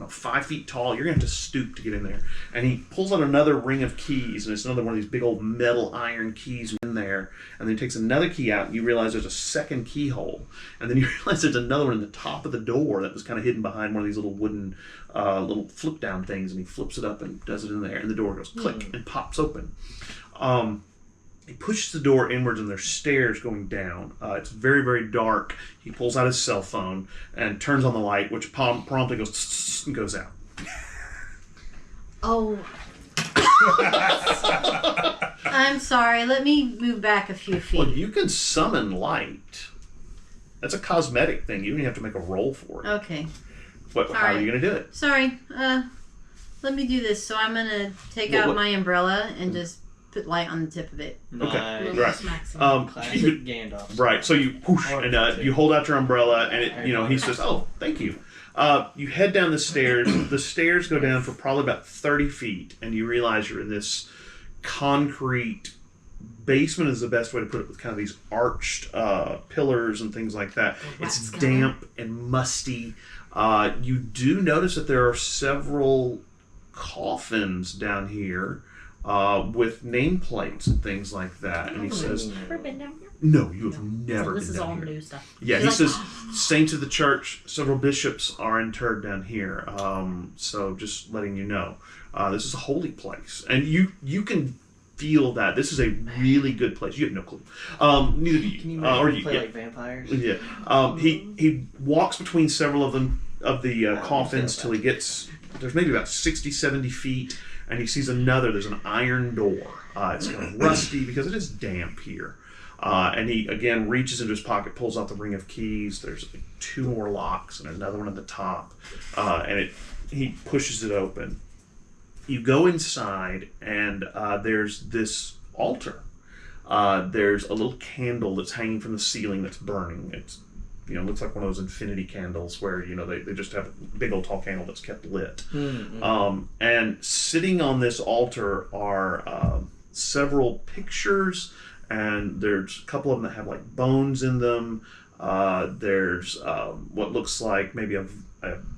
5 feet tall. You're gonna have to stoop to get in there. And he pulls out another ring of keys, and it's another one of these big old metal iron keys in there. And then he takes another key out, and you realize there's a second keyhole. And then you realize there's another one in the top of the door that was kind of hidden behind one of these little wooden, little flip down things. And he flips it up and does it in there, and the door goes click and pops open. He pushes the door inwards, and there's stairs going down. It's very, very dark. He pulls out his cell phone and turns on the light, which promptly goes tss and goes out. Oh. I'm sorry. Let me move back a few feet. Well, you can summon light. That's a cosmetic thing. You don't even have to make a roll for it. Okay. How are you going to do it? Sorry. Let me do this. So I'm going to take What- out what- my umbrella and just put light on the tip of it. Okay, Nice. right. Smacks him. Classic You- Gandalf. Right, so you whoosh, and you hold out your umbrella, and he says, "Oh, thank you." You head down the stairs. The stairs go down for probably about 30 feet, and you realize you're in this concrete basement. Is the best way to put it, with kind of these arched pillars and things like that. It's damp and musty. You do notice that there are several coffins down here. With nameplates and things like that. And he says, Never been down here. no, you have never So this been is down all here. new stuff. Yeah, he He's says, saints of the church, several bishops are interred down here. So just letting you know. This is a holy place. And you can feel that. This is a really good place. You have no clue. Neither do you. Can you or imagine you, play yeah. like vampires? Yeah. He walks between several of the coffins till he gets there's maybe about 60, 70 feet, and he sees another. There's an iron door. It's kind of rusty because it is damp here. And he, again, reaches into his pocket, pulls out the ring of keys. There's 2 more locks and another one at the top. And he pushes it open. You go inside, and there's this altar. There's a little candle that's hanging from the ceiling that's burning. It's, looks like one of those infinity candles where, they just have a big old tall candle that's kept lit. Mm-hmm. And sitting on this altar are several pictures, and there's a couple of them that have like bones in them. There's what looks like maybe a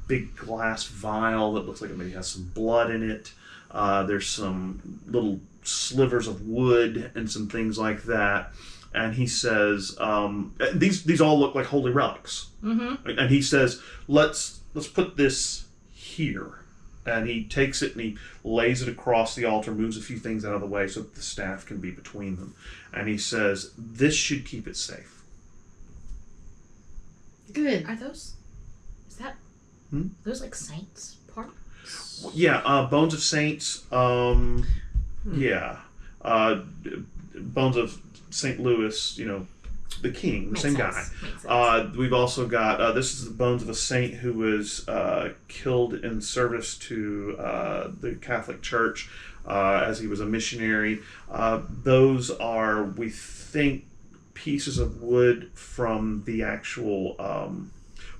big glass vial that looks like it maybe has some blood in it. There's some little slivers of wood and some things like that. And he says, these all look like holy relics. Mm-hmm. And he says, let's put this here. And he takes it and he lays it across the altar, moves a few things out of the way so that the staff can be between them. And he says, this should keep it safe. Good. Are those like saints parts? Yeah, bones of saints. Yeah. Bones of St. Louis, the king, the same guy. We've also got, this is the bones of a saint who was killed in service to the Catholic Church as he was a missionary. Those are, we think, pieces of wood from the actual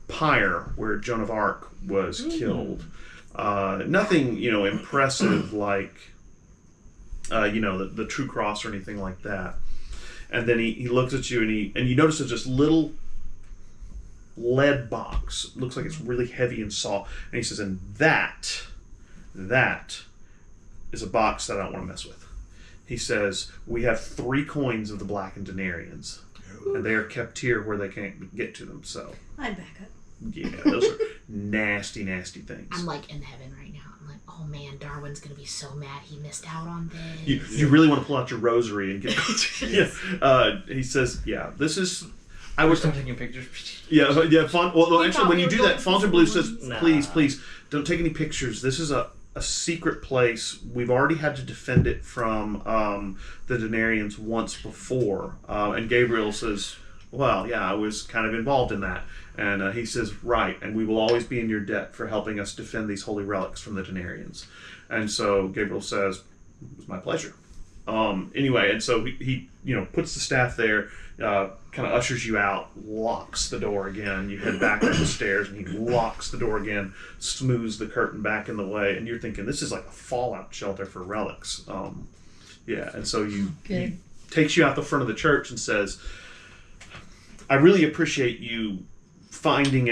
pyre where Joan of Arc was killed. Nothing, impressive like, the true cross or anything like that. And then he looks at you and you notice there's this little lead box. It looks like it's really heavy and soft. And he says, and that is a box that I don't want to mess with. He says, we have 3 coins of the blackened denarians. And they are kept here where they can't get to them. So I'd back up. Yeah, those are nasty, nasty things. I'm like in heaven right now. I'm like, oh man, Darwin's gonna be so mad he missed out on this. You really want to pull out your rosary and get. He says, yeah, this is. I was taking pictures. Yeah. Well, actually, when you do that, Fontainebleau says, please don't take any pictures. This is a secret place. We've already had to defend it from the Denarians once before. And Gabriel says, well, yeah, I was kind of involved in that. And he says, right, and we will always be in your debt for helping us defend these holy relics from the Denarians. And so Gabriel says, it was my pleasure. Anyway, and so he puts the staff there, kind of ushers you out, locks the door again. You head back up the stairs, and he locks the door again, smooths the curtain back in the way, and you're thinking, this is like a fallout shelter for relics. And so he takes you out the front of the church and says, I really appreciate you finding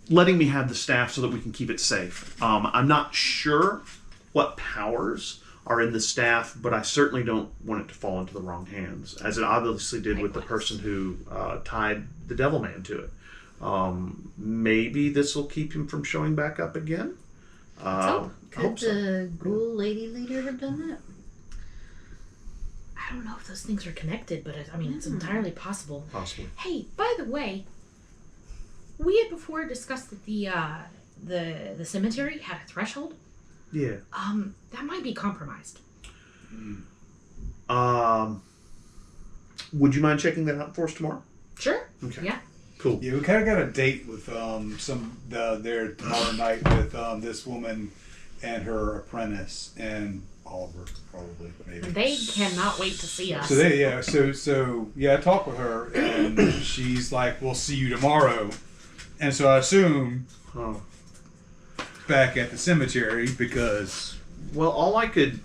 letting me have the staff so that we can keep it safe. I'm not sure what powers are in the staff, but I certainly don't want it to fall into the wrong hands, as it obviously did with the person who tied the Devilman to it. Maybe this will keep him from showing back up again. Could the ghoul lady leader have done that? I don't know if those things are connected, but it's entirely possible. Possibly. Hey, by the way, we had before discussed that the cemetery had a threshold. Yeah. That might be compromised. Would you mind checking that out for us tomorrow? Sure. Okay. Yeah. Cool. Yeah, we kind of got a date with there tomorrow night with this woman and her apprentice and Oliver, probably, maybe. They cannot wait to see us. So I talked with her and she's like, "We'll see you tomorrow," and so I assume back at the cemetery because. Well, I could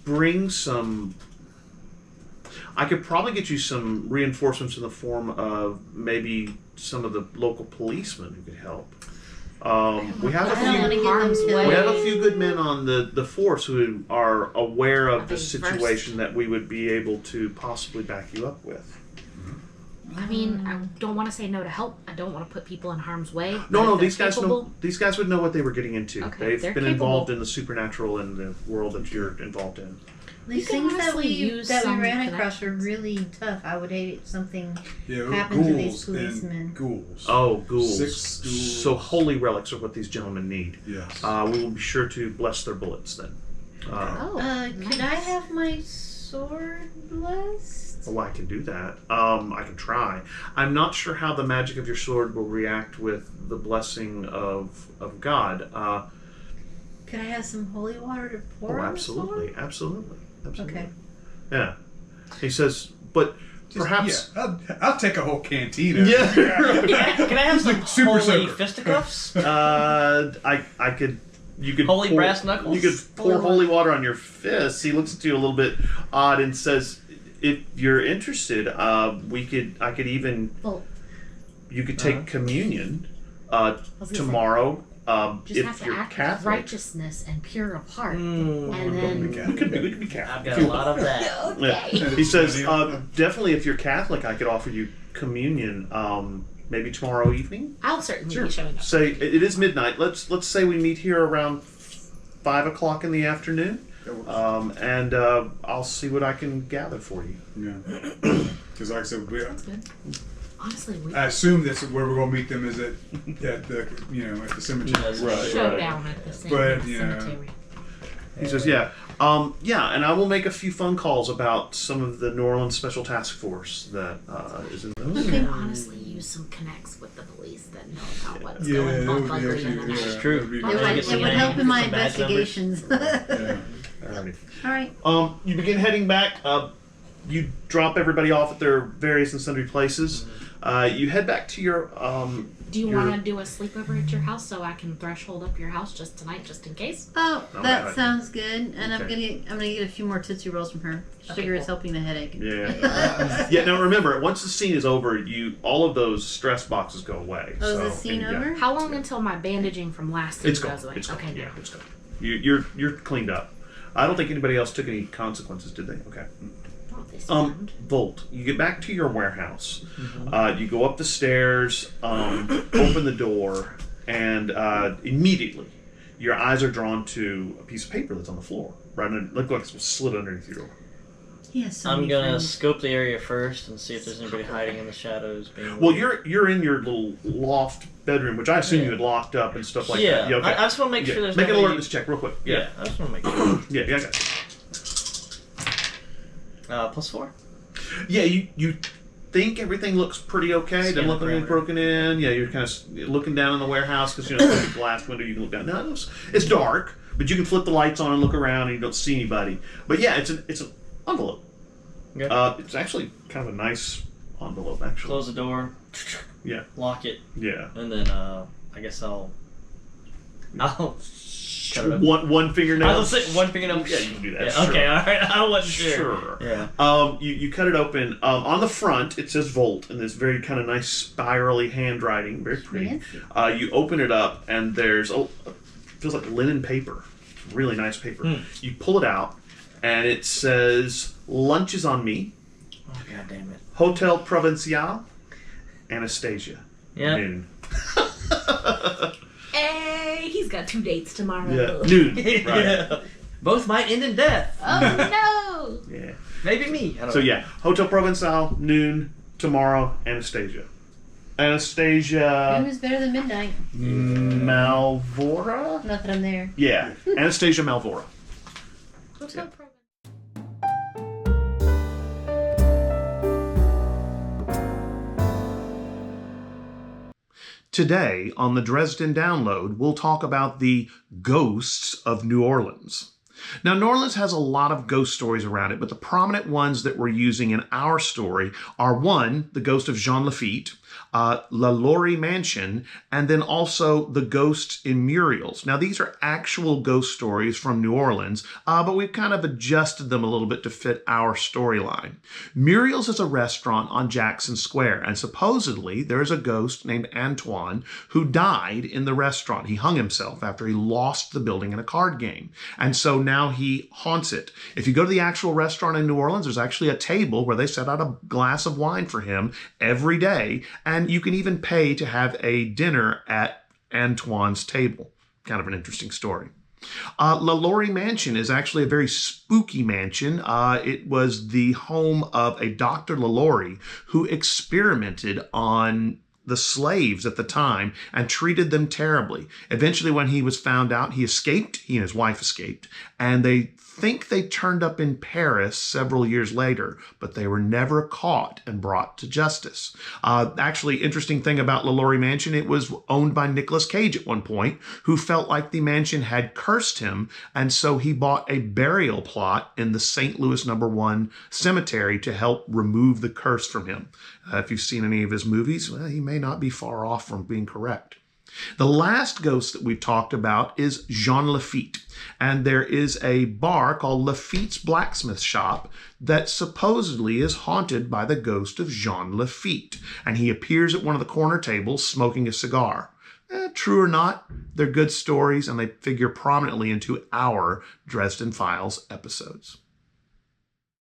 bring some. I could probably get you some reinforcements in the form of maybe some of the local policemen who could help. We have a few good men on the force who are aware of the situation that we would be able to possibly back you up with. I mean, I don't want to say no to help. I don't want to put people in harm's way. No, these guys would know what they were getting into. Okay, They've been involved in the supernatural and the world that you're involved in. These can things that we use ran some across were connections. really tough. I would hate if something Yeah, happened to these ghouls policemen. and ghouls. Oh, ghouls. 6 ghouls. So holy relics are what these gentlemen need. Yes. We will be sure to bless their bullets then. Could I have my sword blessed? Oh, I can do that. I can try. I'm not sure how the magic of your sword will react with the blessing of God. Could I have some holy water to pour on Absolutely. the sword? Absolutely. Okay. Yeah. He says, but perhaps... Yeah, I'll take a whole cantina. Yeah. Can I have some Super holy sober. fisticuffs? I could... You could Holy pour, brass knuckles? You could pour holy water on your fists. He looks at you a little bit odd and says, "If you're interested, I could even. Well, You could take communion gonna say, tomorrow. just If have to you're act with Catholic, righteousness and pure of heart, and then we could be Catholic. I've got a lot of that. Yeah. He says, definitely, if you're Catholic, I could offer you communion. Maybe tomorrow evening. I'll certainly be showing up. Say it is midnight. Let's say we meet here around 5 o'clock in the afternoon, and I'll see what I can gather for you. Yeah. Because like I said, that's good. Honestly, we I assume that's where we're gonna meet them is at the at the cemetery. Showdown at the But, you know, cemetery. He says, yeah, and I will make a few phone calls about some of the New Orleans Special Task Force that is in we those. can honestly use some connects with the police that know about what's Yeah, going it on would be locally in actually, the night. yeah, true. it would be It Well, would, I guess it would some help in my badge numbers. investigations. Yeah. Alrighty. All right. You begin heading back. You drop everybody off at their various and sundry places. You head back to your. Do you your- want to do a sleepover at your house so I can threshold up your house just tonight, just in case? Oh, All that right. sounds good. And Okay. I'm gonna get a few more Tootsie Rolls from her. Sugar is helping the headache. Yeah. Yeah. Now remember, once the scene is over, all of those stress boxes go away. Oh, is so, the scene and, yeah. over? How long until my bandaging from last scene It's gone. goes away? It's gone. Okay, Yeah, good. it's gone. You're cleaned up. I don't think anybody else took any consequences, did they? Okay. Oh, this sound. Volt. You get back to your warehouse. You go up the stairs, open the door, and immediately your eyes are drawn to a piece of paper that's on the floor. Right, look like it's slid underneath your door. Yes. So I'm many gonna friends. scope the area first and see if there's anybody hiding in the shadows. Well, you're in your little loft bedroom, which I assume Yeah. you had locked up and stuff like yeah, that. Yeah, okay. I just want to make Yeah. sure there's Make an nobody... alertness check real quick. Yeah, I just want to make sure. Yeah, I got it. +4. Yeah, you think everything looks pretty okay. Scan Doesn't look the like anything's perimeter. broken in. Yeah, you're kind of looking down in the warehouse because there's a glass window you can look down. No, it's dark, but you can flip the lights on and look around and you don't see anybody. But yeah, it's an envelope. Okay. It's actually kind of a nice envelope, actually. Close the door. Yeah. Lock it, Yeah. and then I guess I'll cut it up. One fingernail. I was gonna say one fingernail. Yeah, you can do that. Yeah, sure. okay, all right. I wasn't Sure. Yeah. You cut it open. On the front, it says Volt in this very kind of nice spirally handwriting, very pretty. You open it up, and there's feels like linen paper, really nice paper. You pull it out, and it says "Lunch is on me." Oh god damn it. Hotel Provincial, Anastasia. Yeah. Noon. Hey, he's got 2 dates tomorrow. Yeah. Noon. Right. Yeah. Both might end in death. Oh Yeah. Maybe me. I don't So know. yeah, Hotel Provincial, noon, tomorrow, Anastasia. Anastasia Noon is better than midnight. Malvora? Not that I'm there. Yeah, Anastasia Malvora. no! Hotel Proven. Today on the Dresden Download, we'll talk about the ghosts of New Orleans. Now, New Orleans has a lot of ghost stories around it, but the prominent ones that we're using in our story are one, the ghost of Jean Lafitte, La Laurie Mansion, and then also the ghost in Muriel's. Now, these are actual ghost stories from New Orleans, but we've kind of adjusted them a little bit to fit our storyline. Muriel's is a restaurant on Jackson Square, and supposedly there is a ghost named Antoine who died in the restaurant. He hung himself after he lost the building in a card game, and so now he haunts it. If you go to the actual restaurant in New Orleans, there's actually a table where they set out a glass of wine for him every day, and you can even pay to have a dinner at Antoine's table. Kind of an interesting story. LaLaurie Mansion is actually a very spooky mansion. It was the home of a Dr. LaLaurie who experimented on the slaves at the time and treated them terribly. Eventually, when he was found out, he escaped. He and his wife escaped. And they think they turned up in Paris several years later, but they were never caught and brought to justice. Actually, interesting thing about LaLaurie Mansion, it was owned by Nicolas Cage at one point, who felt like the mansion had cursed him, and so he bought a burial plot in the St. Louis No. 1 cemetery to help remove the curse from him. If you've seen any of his movies, well, he may not be far off from being correct. The last ghost that we've talked about is Jean Lafitte, and there is a bar called Lafitte's Blacksmith Shop that supposedly is haunted by the ghost of Jean Lafitte, and he appears at one of the corner tables smoking a cigar. True or not, they're good stories, and they figure prominently into our Dresden Files episodes.